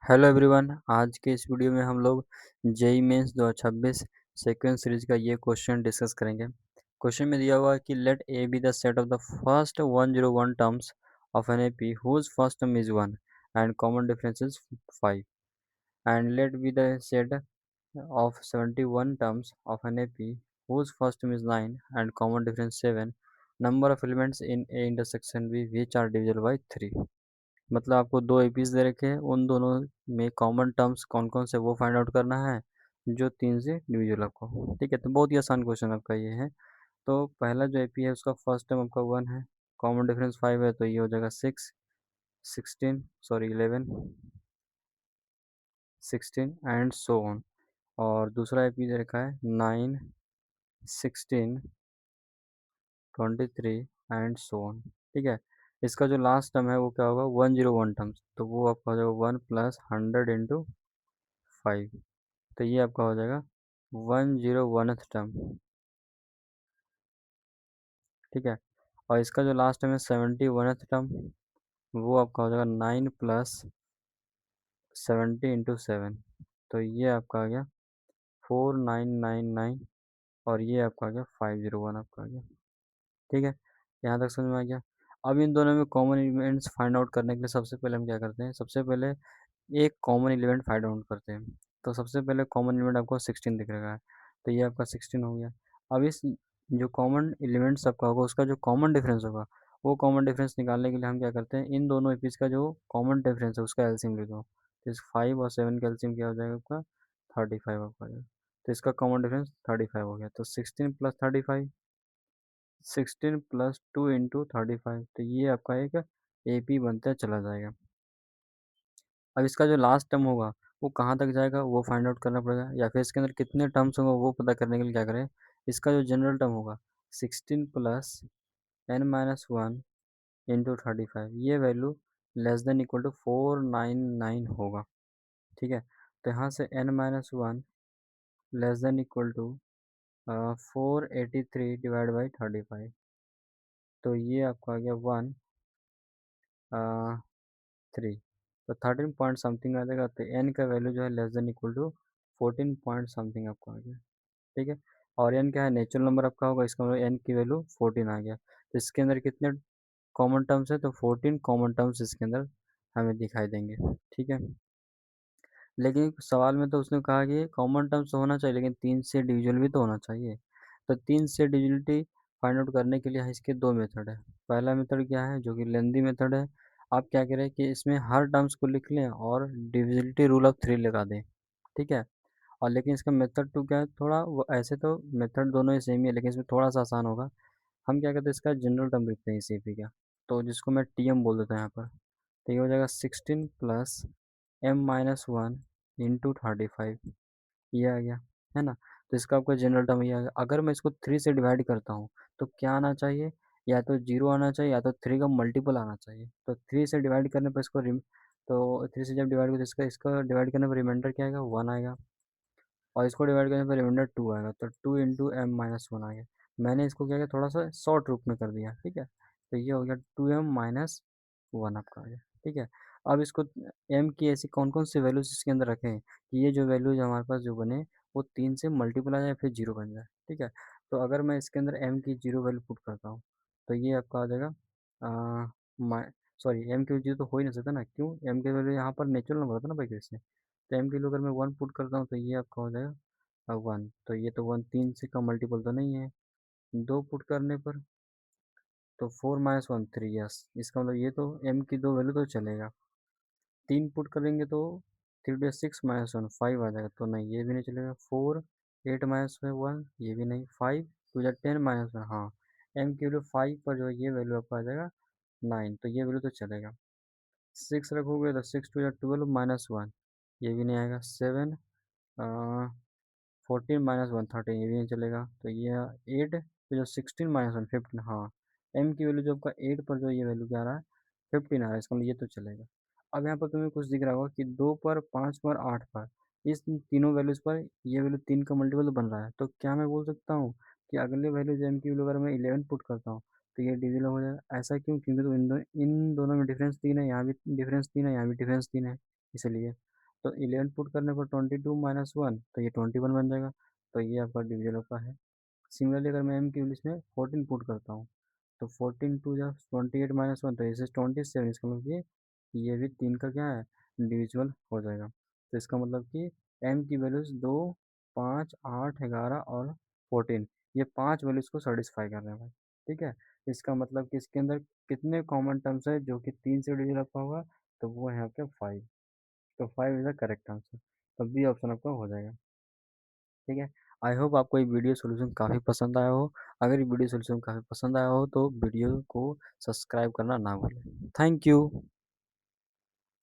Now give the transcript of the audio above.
Hello everyone. आज के इस वीडियो में हम लोग जेई मेंस 2026 सीक्वेंस सीरीज का ये क्वेश्चन डिस्कस करेंगे। क्वेश्चन में दिया हुआ है कि let A B the set of the first 101 terms of an AP whose first term is 1 and common difference is 5 and let B the set of 71 terms of an AP whose first term is 9 and common difference 7। Number of elements in A intersection B which are divisible by 3। मतलब आपको दो APs दे रखे हैं, उन दोनों में common terms कौन कौन से वो फाइंड आउट करना है जो तीन से डिविजिबल आपको। ठीक है, तो बहुत ही आसान क्वेश्चन आपका ये है। तो पहला जो एपी है उसका फर्स्ट टर्म आपका 1 है, कॉमन डिफरेंस 5 है, तो ये हो जाएगा 6, 11, 16 एंड सो ऑन। और दूसरा एपी दे रखा है 9, 16, 23 एंड सो ऑन। ठीक है, इसका जो लास्ट टर्म है वो क्या होगा, 101 टर्म्स, तो वो आपका हो जाएगा 1 प्लस 100 इंटू 5। तो ये आपका हो जाएगा 101th टर्म। ठीक है, और इसका जो लास्ट टर्म है 71th टर्म, वो आपका हो जाएगा 9 प्लस 70 इंटू 7। तो ये आपका आ गया 4999, और ये आपका आ गया 501 आपका आ गया। ठीक है, यहाँ तक समझ में आ गया। अब इन दोनों में कॉमन एलिमेंट्स फाइंड आउट करने के लिए सबसे पहले हम क्या करते हैं, सबसे पहले एक कॉमन एलिमेंट फाइंड आउट करते हैं। तो सबसे पहले कॉमन एलिमेंट आपको 16 दिख रहा है, तो ये आपका 16 हो गया। अब इस जो कॉमन एलिमेंट्स आपका होगा उसका जो कॉमन डिफरेंस होगा, वो कॉमन डिफरेंस निकालने के लिए हम क्या करते हैं, इन दोनों एपीज का जो कॉमन डिफरेंस है उसका एलसीएम ले लो। तो इस 5 और 7 का एलसीएम क्या हो जाएगा आपका, 35 आपका हो जाएगा। तो इसका कॉमन डिफरेंस 35 हो गया। तो 16 प्लस 35, 16 प्लस 2 इंटू 35, तो ये आपका एक एपी बनता चला जाएगा। अब इसका जो लास्ट टर्म होगा वो कहाँ तक जाएगा वो फाइंड आउट करना पड़ेगा, या फिर इसके अंदर कितने टर्म्स होंगे वो पता करने के लिए क्या करें, इसका जो जनरल टर्म होगा 16 प्लस n-1 इंटू 35, ये value less than equal to 499 होगा। ठीक है, तो यहाँ से n-1 less than equal to 483 divide by 35, तो ये आपका आ गया 3। तो 13 पॉइंट समथिंग आ जाएगा। तो एन का वैल्यू जो है less than equal to 14 point something आपका आ गया। ठीक है, और एन क्या है, नेचुरल नंबर आपका होगा, इसका मतलब एन की वैल्यू 14 आ गया। तो इसके अंदर कितने कॉमन टर्म्स है, तो 14 कॉमन टर्म्स इसके अंदर हमें दिखाई देंगे। ठीक है, लेकिन सवाल में तो उसने कहा कि कॉमन टर्म्स तो होना चाहिए लेकिन तीन से डिविजिबल भी तो होना चाहिए। तो तीन से डिविजिबिलिटी फाइंड आउट करने के लिए इसके दो मेथड है। पहला मेथड क्या है, जो कि लेंदी मेथड है। आप क्या करें कि इसमें हर टर्म्स को लिख लें और डिविजिबिलिटी रूल ऑफ 3 लगा दें। ठीक है, और लेकिन इसका मेथड टू क्या है, थोड़ा ऐसे तो मेथड दोनों ही सेम ही है लेकिन इसमें थोड़ा सा आसान होगा। हम क्या करते हैं, इसका जनरल टर्म लिखते हैं इसी पे क्या, तो जिसको मैं टी एम बोल देता हूँ यहाँ पर। तो ये हो जाएगा 16 प्लस m-1 इंटू 35, ये आ गया, है ना। तो इसका आपका जनरल टर्म ये आ गया। अगर मैं इसको 3 से डिवाइड करता हूँ तो क्या आना चाहिए, या तो 0 आना चाहिए या तो 3 का मल्टीपल आना चाहिए। तो 3 से डिवाइड करने पर इसको तो 3 से जब डिवाइड करो तो इसका इसका डिवाइड करने पर रिमाइंडर क्या आएगा, 1 आएगा, और इसको डिवाइड करने पर रिमाइंडर 2 आएगा। तो 2 इंटू m-1 आ गया। मैंने इसको क्या किया, थोड़ा सा शॉर्ट रूप में कर दिया। ठीक है, तो ये हो गया 2m-1 आपका आ गया। ठीक है, अब इसको m की ऐसी कौन कौन सी वैल्यूज इसके अंदर रखें कि ये जो वैल्यूज हमारे पास जो बने वो 3 से मल्टीपल आ जाए फिर 0 बन जाए। ठीक है, तो अगर मैं इसके अंदर m की 0 वैल्यू पुट करता हूँ तो ये आपका आ जाएगा सॉरी, m की 0 तो हो ही नहीं सकता ना, क्यों, m की वैल्यू यहाँ पर नेचुरल नंबर होता है ना भाई, कैसे। तो m की वैल्यू अगर मैं 1 पुट करता हूँ तो ये आपका हो जाएगा 1। तो ये तो 1 3 से का मल्टीपल तो नहीं है, 2 पुट करने पर तो 4-1 3, यस, इसका मतलब ये तो m की दो वैल्यू तो चलेगा। 3 पुट करेंगे तो 3 × 6 - 1 5 आ जाएगा, तो नहीं ये भी नहीं चलेगा। 4 8 - 1 ये भी नहीं। 5 2 10 -1, हाँ, m की वैल्यू 5 पर जो है ये वैल्यू आपका आ जाएगा 9, तो ये वैल्यू तो चलेगा। 6 रखोगे तो 6 2 12 -1 ये भी नहीं आएगा। 7 14 - 1 13 ये भी नहीं चलेगा। तो ये 8 तो जो 16 - 1 15, हाँ, m की वैल्यू जो आपका 8 पर जो ये वैल्यू क्या आ रहा है, 15 आ रहा है, इसका मतलब ये तो चलेगा। अब यहाँ पर तुम्हें कुछ दिख रहा होगा कि 2 पर 5 पर 8 पर इस तीनों वैल्यूज पर ये वैल्यू 3 का मल्टीपल बन रहा है। तो क्या मैं बोल सकता हूँ कि अगले वैल्यू जो m की वैल्यू अगर मैं 11 पुट करता हूँ तो ये डिविजिबल हो जाएगा। ऐसा क्यों, क्योंकि तो इन दोनों में डिफरेंस 3 है, यहाँ भी डिफरेंस 3 है, यहाँ भी डिफरेंस 3 है, इसलिए। तो 11 पुट करने पर 22 माइनस 1 तो ये 21 बन जाएगा। तो ये आपका डिविजन का है। सिमिलरली अगर मैं m की वैल्यू इसमें 14 पुट करता हूँ तो 14 टू जा 28 माइनस 1 तो इसे 27, इसका मतलब कि ये भी 3 का क्या है, इंडिविजुअल हो जाएगा। तो इसका मतलब कि m की वैल्यूज 2, 5, 8, 11 और 14, ये 5 वैल्यूज को सेटिस्फाई कर रहे हैं भाई। ठीक है, इसका मतलब कि इसके अंदर कितने कॉमन टर्म्स है जो कि 3 से डिविजन आपका होगा, तो वो है आपका 5। तो 5 इज द करेक्ट आंसर। तो बी ऑप्शन आपका हो जाएगा। ठीक है, आई होप आपको ये वीडियो सोल्यूशन काफ़ी पसंद आया हो। अगर ये वीडियो सोल्यूशन काफ़ी पसंद आया हो तो वीडियो को सब्सक्राइब करना ना भूलें। Thank you.